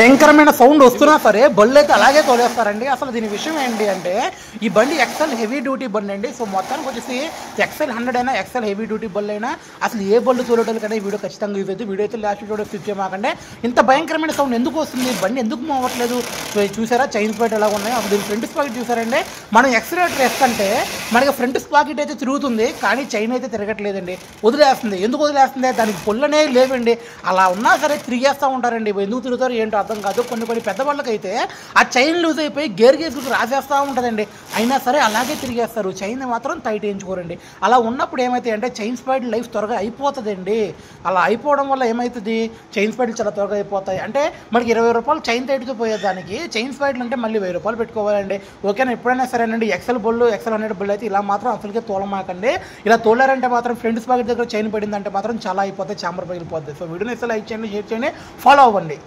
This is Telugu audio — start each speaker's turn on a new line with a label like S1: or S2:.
S1: భయంకరమైన సౌండ్ వస్తున్నా సరే బళ్ళు అయితే అలాగే తోలేస్తారండి. అసలు దీని విషయం ఏంటి అంటే ఈ బండి ఎక్సెల్ హెవీ డ్యూటీ బండి అండి. సో మొత్తానికి వచ్చేసి ఎక్సెల్ 100 అయినా ఎక్సెల్ హెవీ డ్యూటీ బళ్ళు అయినా అసలు ఏ బళ్ళు తోలేటోళ్ళకైనా ఈ వీడియో ఖచ్చితంగా యూజ్ అవుతుంది. వీడియో అయితే లాస్ట్ వీడియో స్కిప్ చేయమాకండి. ఇంత భయంకరమైన సౌండ్ ఎందుకు వస్తుంది, బండి ఎందుకు మోవట్లేదు? సో చూసారా చైన్ స్పాకెట్ ఎలా ఉన్నాయి, అప్పుడు దీని ఫ్రంట్ స్పాకెట్ చూసారండి. మనం ఎక్సలేటర్ వేస్తుంటే మనకి ఫ్రంట్ స్పాకెట్ అయితే తిరుగుతుంది కానీ చైన్ అయితే తిరగట్లేదండి, వదిలేస్తుంది. ఎందుకు వదిలేస్తుంది? దానికి పొల్లనే లేవండి. అలా ఉన్నా సరే తిరిగేస్తూ ఉంటారండి. ఎందుకు తిరుగుతారు ఏంటో అర్థం కాదు. కొన్ని పెద్ద వాళ్ళకైతే ఆ చైన్ లూజ్ అయిపోయి గేర్ గేసుకు రాసేస్తూ ఉంటుందండి, అయినా సరే అలాగే తిరిగేస్తారు. చైన్ మాత్రం టైట్ వేయించుకోరండి. అలా ఉన్నప్పుడు ఏమవుతాయి అంటే చైన్ స్పాకెట్ లైఫ్ త్వరగా అయిపోతుందండి. అలా అయిపోవడం వల్ల ఏమవుతుంది, చైన్ స్పాకెట్లు చాలా త్వరగా అయిపోతాయి. అంటే మనకి 20 రూపాయలు చైన్ టైట్తో పోయేదానికి చైన్ స్పాకెట్లు అంటే మళ్ళీ 1000 రూపాయలు పెట్టుకోవాలండి. ఓకేనా, ఎప్పుడైనా సరేనండి ఎక్సెల్ బళ్ళు ఎక్సెల్ 100 బళ్ళు అయితే ఇలా మాత్రం అసలుకే తోలమాకండి. ఇలా తోలారంటే మాత్రం ఫ్రంట్ స్పాకెట్ దగ్గర చైన్ పడిందంటే మాత్రం చాలా అయిపోతాయి, చాంబర్ పగిలిపోతుంది. సో వీడియోని అసలు లైక్ చేయండి, షేర్ చేయండి, ఫాలో అవ్వండి.